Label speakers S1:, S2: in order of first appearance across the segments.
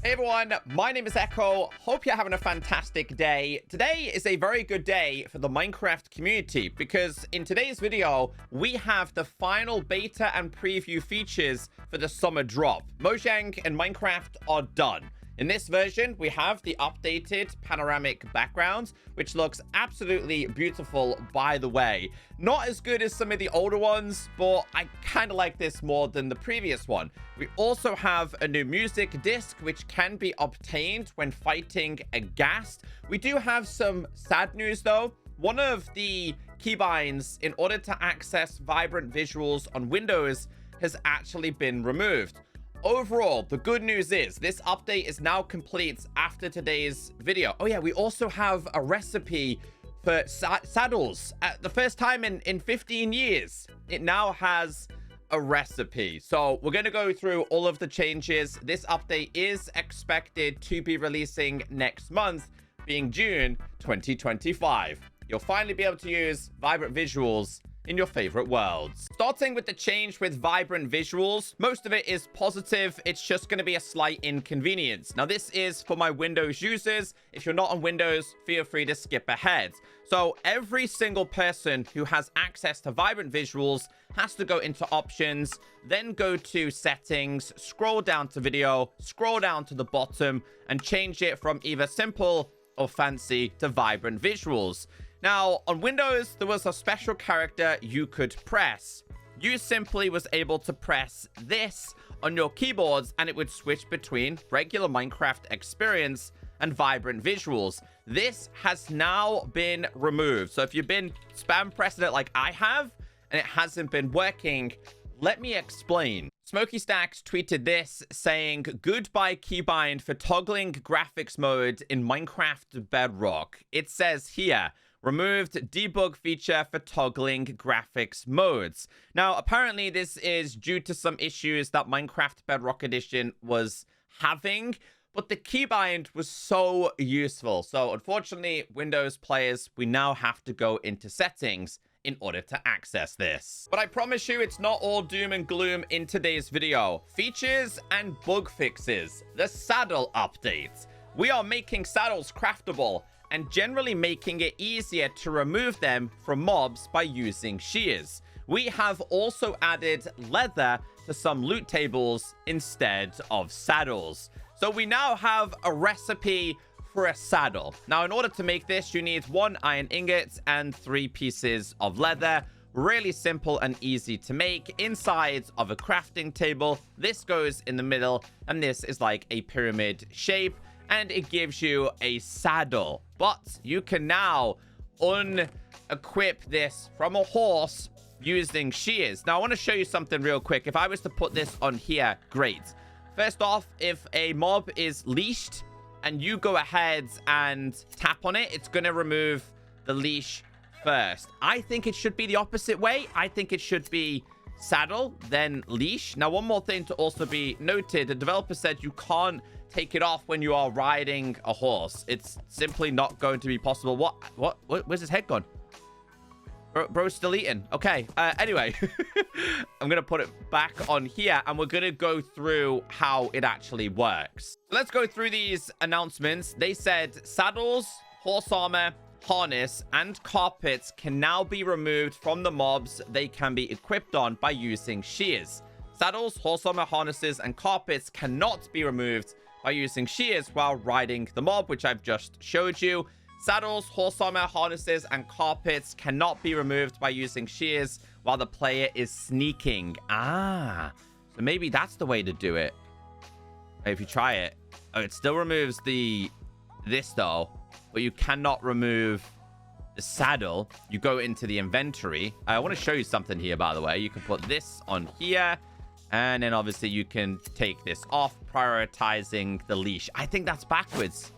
S1: Hey everyone, my name is Echo. Hope you're having a fantastic day. Today is a very good day for the Minecraft community because in today's video, we have the final beta and preview features for the summer drop. Mojang and Minecraft are done. In this version, we have the updated panoramic backgrounds, which looks absolutely beautiful, by the way. Not as good as some of the older ones, but I kind of like this more than the previous one. We also have a new music disc, which can be obtained when fighting a ghast. We do have some sad news, though. One of the keybinds in order to access vibrant visuals on Windows has actually been removed. Overall, the good news is this update is now complete after today's video. Oh yeah, we also have a recipe for saddles. The first time in 15 years, it now has a recipe. So we're going to go through all of the changes. This update is expected to be releasing next month, being June 2025. You'll finally be able to use vibrant visuals in your favorite worlds. Starting with the change with vibrant visuals, most of it is positive. It's just going to be a slight inconvenience. Now, this is for my Windows users. If you're not on Windows, feel free to skip ahead. So every single person who has access to vibrant visuals has to go into options, then go to settings, scroll down to video, scroll down to the bottom, and change it from either simple or fancy to vibrant visuals. Now, on Windows, there was a special character you could press. You simply was able to press this on your keyboards, and it would switch between regular Minecraft experience and vibrant visuals. This has now been removed. So if you've been spam pressing it like I have, and it hasn't been working, let me explain. Smokey Stacks tweeted this, saying, "Goodbye keybind for toggling graphics mode in Minecraft Bedrock." It says here, removed debug feature for toggling graphics modes. Now, apparently this is due to some issues that Minecraft Bedrock Edition was having, but the keybind was so useful. So unfortunately, Windows players, we now have to go into settings in order to access this. But I promise you, it's not all doom and gloom in today's video. Features and bug fixes. The saddle updates. We are making saddles craftable and generally making it easier to remove them from mobs by using shears. We have also added leather to some loot tables instead of saddles. So we now have a recipe for a saddle. Now, in order to make this, you need 1 iron ingot and 3 pieces of leather. Really simple and easy to make inside of a crafting table. This goes in the middle, and this is like a pyramid shape, and it gives you a saddle. But you can now unequip this from a horse using shears. Now, I want to show you something real quick. If I was to put this on here, great. First off, if a mob is leashed and you go ahead and tap on it, it's going to remove the leash first. I think it should be the opposite way. I think it should be saddle, then leash. Now, one more thing to also be noted. The developer said you can't take it off when you are riding a horse. It's simply not going to be possible. What? Where's his head gone? Bro's still eating. Okay. Anyway, I'm going to put it back on here, and we're going to go through how it actually works. Let's go through these announcements. They said saddles, horse armor, harness, and carpets can now be removed from the mobs they can be equipped on by using shears. Saddles, horse armor, harnesses, and carpets cannot be removed by using shears while riding the mob, which I've just showed you. Saddles, horse armor, harnesses, and carpets cannot be removed by using shears while the player is sneaking. So maybe that's the way to do it. If you try it. Oh, it still removes this though, but you cannot remove the saddle. You go into the inventory. I want to show you something here, by the way. You can put this on here, and then obviously you can take this off, prioritizing the leash. I think that's backwards.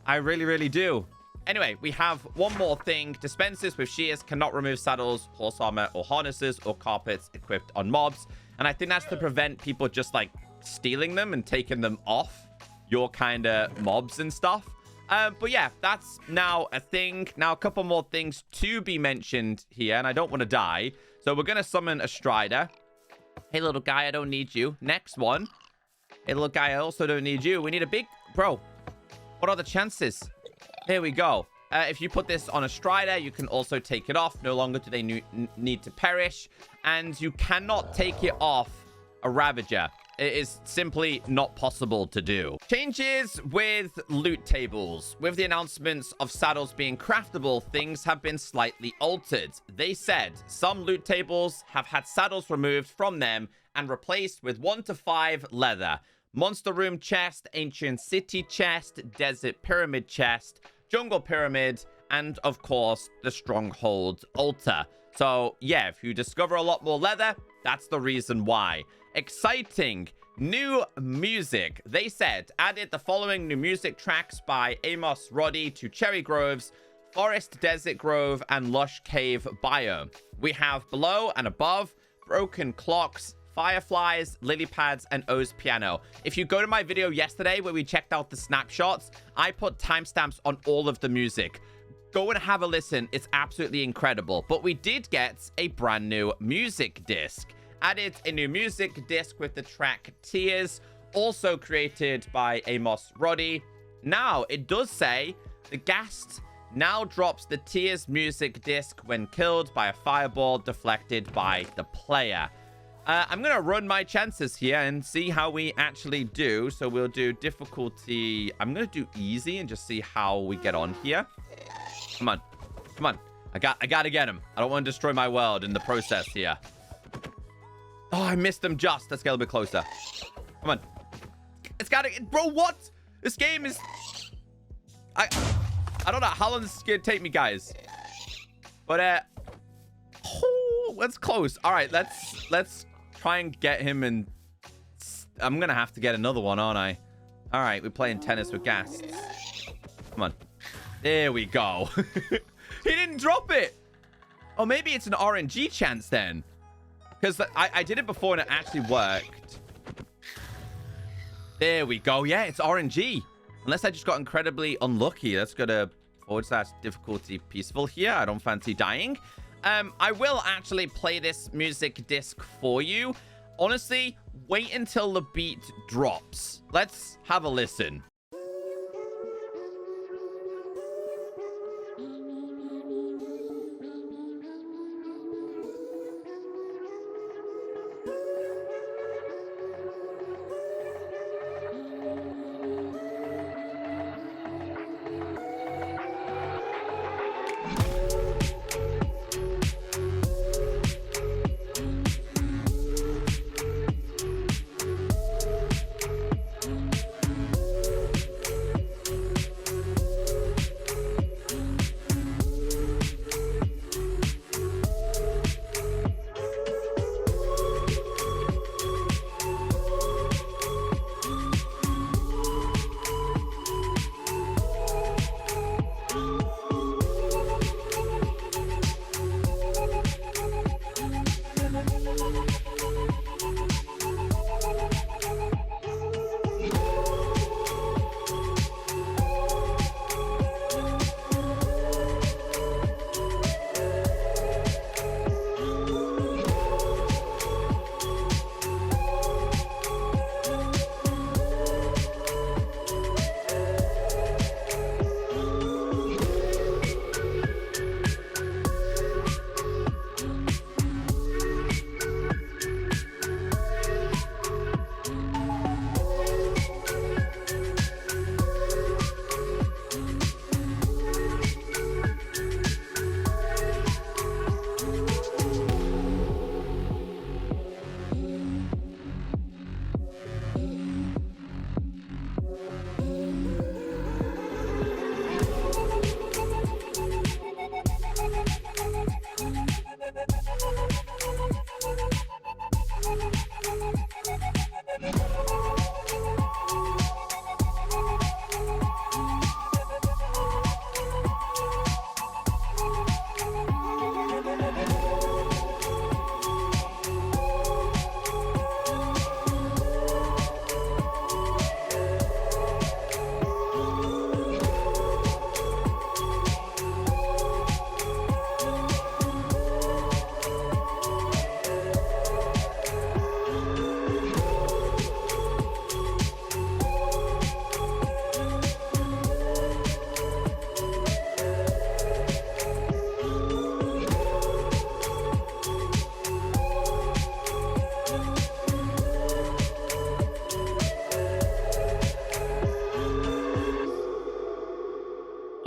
S1: I really, really do. Anyway, we have one more thing. Dispensers with shears cannot remove saddles, horse armor, or harnesses, or carpets equipped on mobs. And I think that's to prevent people just like stealing them and taking them off your kind of mobs and stuff. But yeah, that's now a thing. Now, a couple more things to be mentioned here, and I don't want to die. So we're going to summon a Strider. Hey, little guy, I don't need you. Next one. Hey, look, guy, I also don't need you. We need a big... Bro, what are the chances? Here we go. If you put this on a Strider, you can also take it off. No longer do they need to perish. And you cannot take it off a Ravager. It is simply not possible to do. Changes with loot tables. With the announcements of saddles being craftable, things have been slightly altered. They said some loot tables have had saddles removed from them and replaced with 1 to 5 leather. Monster Room chest, Ancient City chest, Desert Pyramid chest, Jungle Pyramid, and of course, the Stronghold altar. So yeah, if you discover a lot more leather, that's the reason why. Exciting new music. They said added the following new music tracks by Amos Roddy to Cherry Grove's Forest Desert Grove and Lush Cave biome. We have Below and Above, Broken Clocks, Fireflies, Lily Pads, and O's Piano. If you go to my video yesterday where we checked out the snapshots, I put timestamps on all of the music. Go and have a listen. It's absolutely incredible. But we did get a brand new music disc. Added a new music disc with the track Tears, also created by Amos Roddy. Now, it does say the Ghast now drops the Tears music disc when killed by a fireball deflected by the player. I'm going to run my chances here and see how we actually do. So we'll do difficulty. I'm going to do easy and just see how we get on here. Come on. Come on. I got to get him. I don't want to destroy my world in the process here. Oh, I missed him just. Let's get a little bit closer. Come on. It's got to... Bro, what? This game is... I don't know how long this is going to take me, guys. But, oh, that's close. All right, let's try and get him, and I'm going to have to get another one, aren't I? All right, we're playing tennis with Ghasts. Come on. There we go. He didn't drop it. Oh, maybe it's an RNG chance then. Because I did it before and it actually worked. There we go. Yeah, it's RNG. Unless I just got incredibly unlucky. Let's go to / difficulty peaceful here. I don't fancy dying. I will actually play this music disc for you. Honestly, wait until the beat drops. Let's have a listen.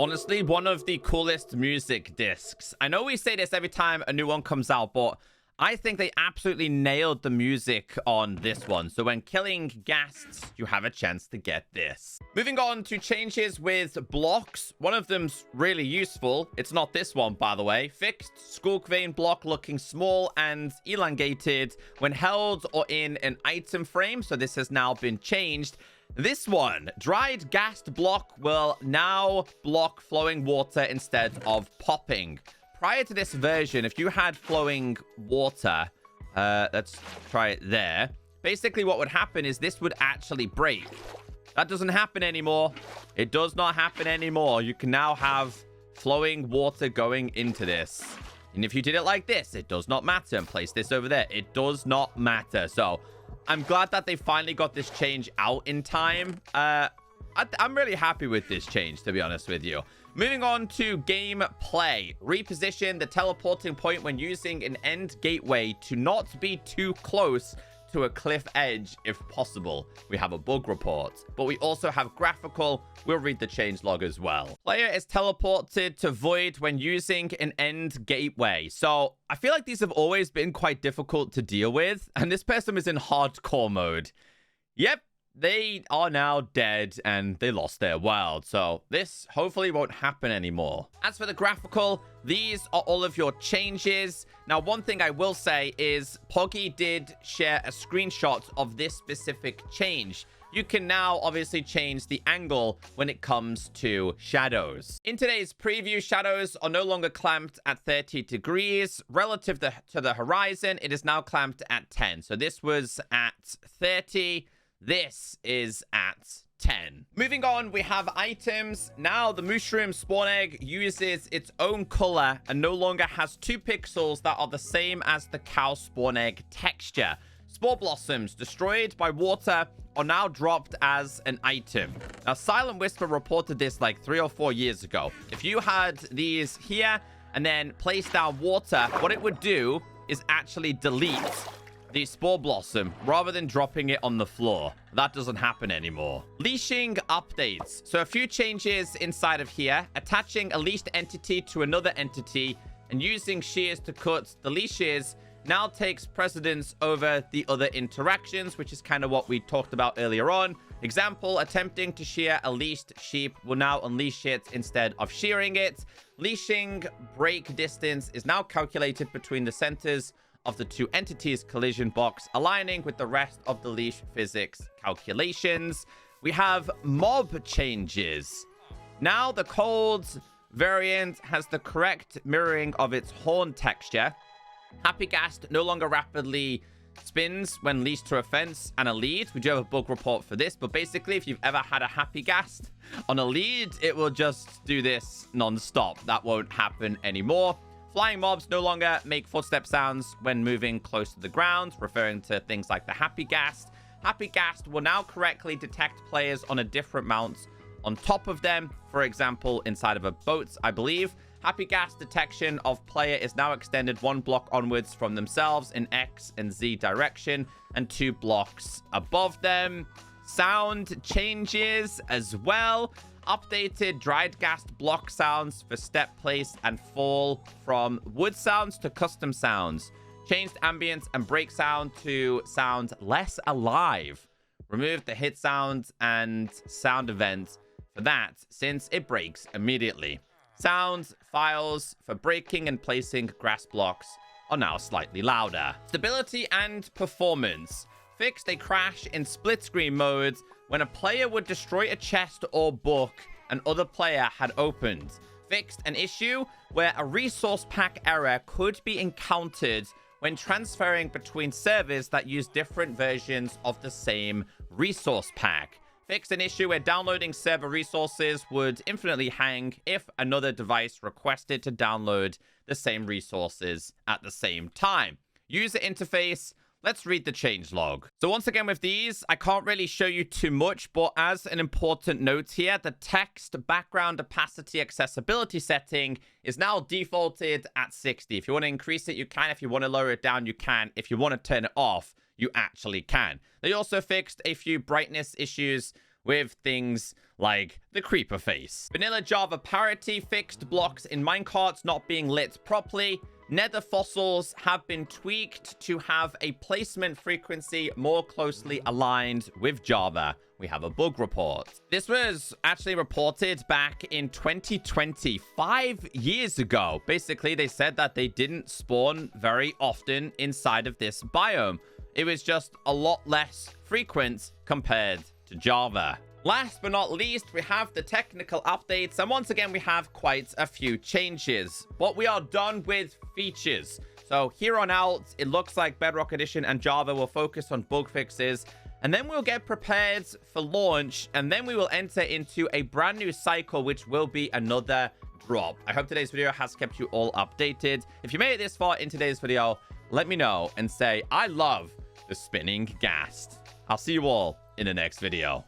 S1: Honestly, one of the coolest music discs. I know we say this every time a new one comes out, but I think they absolutely nailed the music on this one. So when killing ghasts, you have a chance to get this. Moving on to changes with blocks. One of them's really useful. It's not this one, by the way. Fixed Skulk Vein block looking small and elongated when held or in an item frame. So this has now been changed. This one, dried ghast block, will now block flowing water instead of popping. Prior to this version, if you had flowing water, let's try it there. Basically, what would happen is this would actually break. That doesn't happen anymore. It does not happen anymore. You can now have flowing water going into this. And if you did it like this, it does not matter. And place this over there. It does not matter. So I'm glad that they finally got this change out in time. I'm really happy with this change, to be honest with you. Moving on to gameplay. Reposition the teleporting point when using an end gateway to not be too close to a cliff edge if possible. We have a bug report, but we also have graphical. We'll read the change log as well. Player is teleported to void when using an end gateway. So I feel like these have always been quite difficult to deal with, and this person is in hardcore mode. Yep. They are now dead and they lost their world. So this hopefully won't happen anymore. As for the graphical, these are all of your changes. Now, one thing I will say is Poggy did share a screenshot of this specific change. You can now obviously change the angle when it comes to shadows. In today's preview, shadows are no longer clamped at 30 degrees. Relative to the horizon, it is now clamped at 10. So this was at 30. This is at 10. Moving on, we have items. Now, the mushroom spawn egg uses its own color and no longer has 2 pixels that are the same as the cow spawn egg texture. Spore blossoms destroyed by water are now dropped as an item. Now, Silent Whisper reported this like 3 or 4 years ago. If you had these here and then placed down water, what it would do is actually delete the spore blossom rather than dropping it on the floor. That doesn't happen anymore. Leashing updates. So a few changes inside of here. Attaching a leashed entity to another entity and using shears to cut the leashes now takes precedence over the other interactions, which is kind of what we talked about earlier on. Example, attempting to shear a leashed sheep will now unleash it instead of shearing it. Leashing break distance is now calculated between the centers of the 2 entities collision box, aligning with the rest of the leash physics calculations. We have mob changes. Now the cold variant has the correct mirroring of its horn texture. Happy Ghast no longer rapidly spins when leashed to a fence and a lead. We do have a bug report for this, but basically if you've ever had a Happy Ghast on a lead, it will just do this non-stop. That won't happen anymore. Flying mobs no longer make footstep sounds when moving close to the ground, referring to things like the Happy Ghast. Happy Ghast will now correctly detect players on a different mount on top of them, for example, inside of a boat, I believe. Happy Ghast detection of player is now extended 1 block onwards from themselves in X and Z direction and 2 blocks above them. Sound changes as well. Updated dried ghast block sounds for step place and fall from wood sounds to custom sounds. Changed ambient and break sound to sound less alive. Removed the hit sound and sound event for that since it breaks immediately. Sound files for breaking and placing grass blocks are now slightly louder. Stability and performance. Fixed a crash in split screen mode when a player would destroy a chest or book an other player had opened. Fixed an issue where a resource pack error could be encountered when transferring between servers that use different versions of the same resource pack. Fixed an issue where downloading server resources would infinitely hang if another device requested to download the same resources at the same time. User interface. Let's read the changelog. So once again with these, I can't really show you too much, but as an important note here, the text background opacity accessibility setting is now defaulted at 60. If you want to increase it, you can. If you want to lower it down, you can. If you want to turn it off, you actually can. They also fixed a few brightness issues with things like the creeper face. Vanilla Java parity, fixed blocks in minecarts not being lit properly. Nether fossils have been tweaked to have a placement frequency more closely aligned with Java. We have a bug report. This was actually reported back in 2020, 5 years ago. Basically, they said that they didn't spawn very often inside of this biome. It was just a lot less frequent compared to Java. Last but not least, we have the technical updates, and once again, we have quite a few changes. But we are done with features. So here on out, it looks like Bedrock Edition and Java will focus on bug fixes, and then we'll get prepared for launch, and then we will enter into a brand new cycle, which will be another drop. I hope today's video has kept you all updated. If you made it this far in today's video, let me know and say, I love the spinning ghast. I'll see you all in the next video.